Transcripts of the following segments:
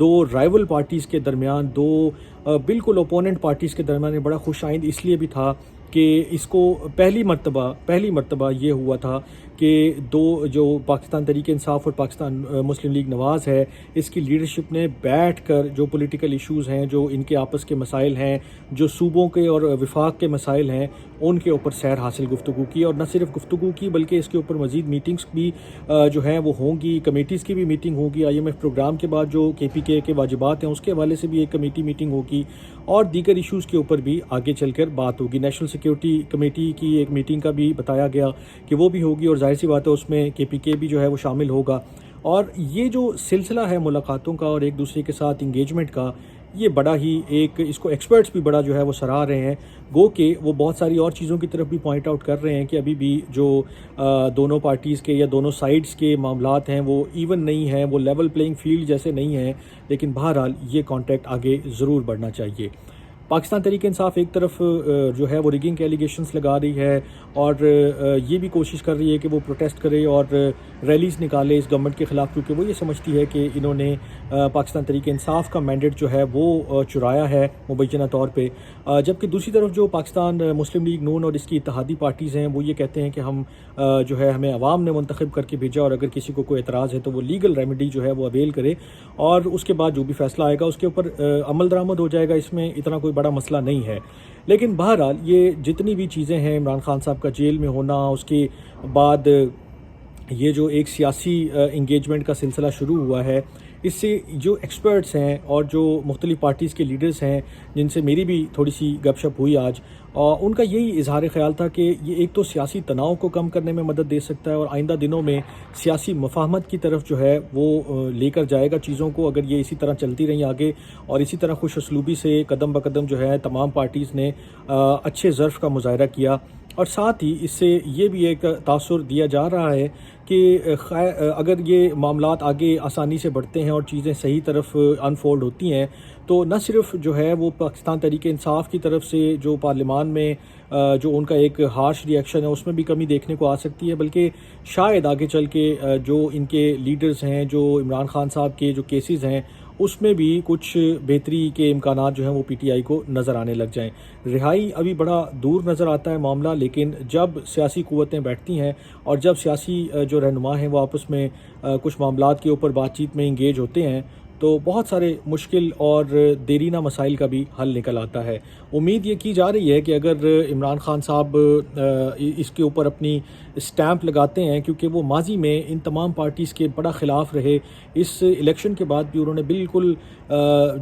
دو rival parties کے درمیان، دو بالکل اوپوننٹ پارٹیز کے درمیان بڑا خوش آئند اس لیے بھی تھا کہ اس کو پہلی مرتبہ یہ ہوا تھا کہ دو جو پاکستان تحریک انصاف اور پاکستان مسلم لیگ نواز ہے، اس کی لیڈرشپ نے بیٹھ کر جو پولیٹیکل ایشوز ہیں، جو ان کے آپس کے مسائل ہیں، جو صوبوں کے اور وفاق کے مسائل ہیں، ان کے اوپر سیر حاصل گفتگو کی، اور نہ صرف گفتگو کی بلکہ اس کے اوپر مزید میٹنگز بھی جو ہیں وہ ہوں گی، کمیٹیز کی بھی میٹنگ ہوگی، IMF پروگرام کے بعد جو KPK کے واجبات ہیں اس کے حوالے سے بھی ایک کمیٹی میٹنگ ہوگی، اور دیگر ایشوز کے اوپر بھی آگے چل کر بات ہوگی۔ نیشنل سیکیورٹی کمیٹی کی ایک میٹنگ کا بھی بتایا گیا کہ وہ بھی ہوگی، اور ظاہر سی بات ہے اس میں KPK بھی جو ہے وہ شامل ہوگا۔ اور یہ جو سلسلہ ہے ملاقاتوں کا اور ایک دوسرے کے ساتھ انگیجمنٹ کا، یہ بڑا ہی اس کو ایکسپرٹس بھی بڑا جو ہے وہ سراہ رہے ہیں، گو کہ وہ بہت ساری اور چیزوں کی طرف بھی پوائنٹ آؤٹ کر رہے ہیں کہ ابھی بھی جو دونوں پارٹیز کے یا دونوں سائیڈز کے معاملات ہیں وہ ایون نہیں ہیں، وہ لیول پلینگ فیلڈ جیسے نہیں ہیں، لیکن بہرحال یہ کانٹیکٹ آگے ضرور بڑھنا چاہیے۔ پاکستان تحریک انصاف ایک طرف جو ہے وہ ریگنگ کے ایلیگیشنز لگا رہی ہے، اور یہ بھی کوشش کر رہی ہے کہ وہ پروٹیسٹ کرے اور ریلیز نکالے اس گورنمنٹ کے خلاف، کیونکہ وہ یہ سمجھتی ہے کہ انہوں نے پاکستان تحریک انصاف کا مینڈیٹ جو ہے وہ چرایا ہے مبینہ طور پہ، جبکہ دوسری طرف جو پاکستان مسلم لیگ نون اور اس کی اتحادی پارٹیز ہیں وہ یہ کہتے ہیں کہ ہم جو ہے ہمیں عوام نے منتخب کر کے بھیجا، اور اگر کسی کو کوئی اعتراض ہے تو وہ لیگل ریمیڈی جو ہے وہ اویل کرے، اور اس کے بعد جو بھی فیصلہ آئے گا اس کے اوپر عمل درآمد ہو جائے گا، اس میں اتنا کوئی بڑا مسئلہ نہیں ہے۔ لیکن بہرحال یہ جتنی بھی چیزیں ہیں، عمران خان صاحب کا جیل میں ہونا، اس کے بعد یہ جو ایک سیاسی انگیجمنٹ کا سلسلہ شروع ہوا ہے، اس سے جو ایکسپرٹس ہیں اور جو مختلف پارٹیز کے لیڈرز ہیں جن سے میری بھی تھوڑی سی گپ شپ ہوئی آج، ان کا یہی اظہار خیال تھا کہ یہ ایک تو سیاسی تناؤ کو کم کرنے میں مدد دے سکتا ہے، اور آئندہ دنوں میں سیاسی مفاہمت کی طرف جو ہے وہ لے کر جائے گا چیزوں کو، اگر یہ اسی طرح چلتی رہیں آگے، اور اسی طرح خوش اسلوبی سے قدم بقدم جو ہے تمام پارٹیز نے اچھے ظرف کا مظاہرہ کیا۔ اور ساتھ ہی اس سے یہ بھی ایک تاثر دیا جا رہا ہے کہ اگر یہ معاملات آگے آسانی سے بڑھتے ہیں اور چیزیں صحیح طرف انفولڈ ہوتی ہیں، تو نہ صرف جو ہے وہ پاکستان تحریک انصاف کی طرف سے جو پارلیمان میں جو ان کا ایک ہارش ری ایکشن ہے اس میں بھی کمی دیکھنے کو آ سکتی ہے، بلکہ شاید آگے چل کے جو ان کے لیڈرز ہیں، جو عمران خان صاحب کے جو کیسز ہیں، اس میں بھی کچھ بہتری کے امکانات جو ہیں وہ PTI کو نظر آنے لگ جائیں۔ رہائی ابھی بڑا دور نظر آتا ہے معاملہ، لیکن جب سیاسی قوتیں بیٹھتی ہیں اور جب سیاسی جو رہنما ہیں وہ آپس میں کچھ معاملات کے اوپر بات چیت میں انگیج ہوتے ہیں، تو بہت سارے مشکل اور دیرینہ مسائل کا بھی حل نکل آتا ہے۔ امید یہ کی جا رہی ہے کہ اگر عمران خان صاحب اس کے اوپر اپنی اسٹیمپ لگاتے ہیں، کیونکہ وہ ماضی میں ان تمام پارٹیز کے بڑا خلاف رہے، اس الیکشن کے بعد بھی انہوں نے بالکل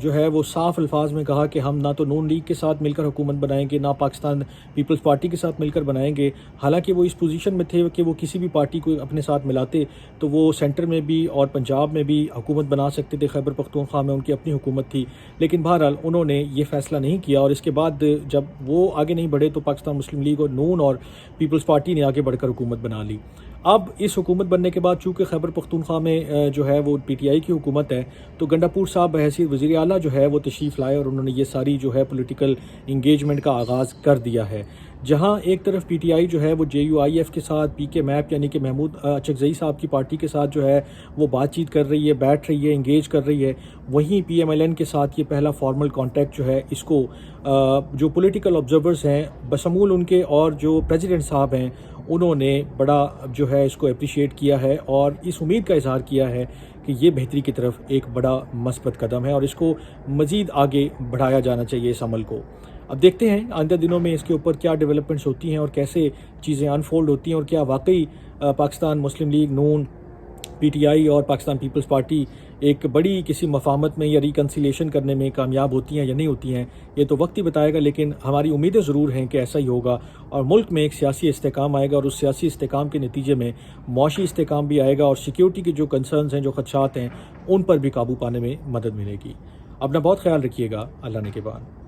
جو ہے وہ صاف الفاظ میں کہا کہ ہم نہ تو نون لیگ کے ساتھ مل کر حکومت بنائیں گے، نہ پاکستان پیپلز پارٹی کے ساتھ مل کر بنائیں گے، حالانکہ وہ اس پوزیشن میں تھے کہ وہ کسی بھی پارٹی کو اپنے ساتھ ملاتے تو وہ سینٹر میں بھی اور پنجاب میں بھی حکومت بنا سکتے تھے، خیبر پختونخوا میں ان کی اپنی حکومت تھی، لیکن بہرحال انہوں نے یہ فیصلہ نہیں کیا، اور اس کے بعد جب وہ آگے نہیں بڑھے تو پاکستان مسلم لیگ اور نون اور پیپلز پارٹی نے آگے بڑھ کر حکومت بنا لی۔ اب اس حکومت بننے کے بعد چونکہ خیبر پختونخوا میں جو ہے وہ PTI کی حکومت ہے، تو گنڈاپور صاحب بحیثیت وزیر اعلیٰ جو ہے وہ تشریف لائے، اور انہوں نے یہ ساری جو ہے پولیٹیکل انگیجمنٹ کا آغاز کر دیا ہے۔ جہاں ایک طرف PTI جو ہے وہ JUIF کے ساتھ PK میپ یعنی کہ محمود اچکزئی صاحب کی پارٹی کے ساتھ جو ہے وہ بات چیت کر رہی ہے، بیٹھ رہی ہے، انگیج کر رہی ہے، وہیں PMLN کے ساتھ یہ پہلا فارمل کانٹیکٹ جو ہے اس کو جو پولیٹیکل آبزرورز ہیں بشمول ان کے اور جو پریزیڈنٹ صاحب ہیں انہوں نے بڑا جو ہے اس کو اپریشیٹ کیا ہے، اور اس امید کا اظہار کیا ہے کہ یہ بہتری کی طرف ایک بڑا مثبت قدم ہے، اور اس کو مزید آگے بڑھایا جانا چاہیے اس عمل کو۔ اب دیکھتے ہیں آئندہ دنوں میں اس کے اوپر کیا ڈیولپمنٹس ہوتی ہیں اور کیسے چیزیں انفولڈ ہوتی ہیں، اور کیا واقعی پاکستان مسلم لیگ نون، PTI اور پاکستان پیپلز پارٹی ایک بڑی کسی مفاہمت میں یا ریکنسیلیشن کرنے میں کامیاب ہوتی ہیں یا نہیں ہوتی ہیں، یہ تو وقت ہی بتائے گا، لیکن ہماری امیدیں ضرور ہیں کہ ایسا ہی ہوگا، اور ملک میں ایک سیاسی استحکام آئے گا، اور اس سیاسی استحکام کے نتیجے میں معاشی استحکام بھی آئے گا، اور سیکیورٹی کے جو کنسرنز ہیں، جو خدشات ہیں، ان پر بھی قابو پانے میں مدد ملے گی۔ اپنا بہت خیال رکھیے گا، اللہ نے کے بعد۔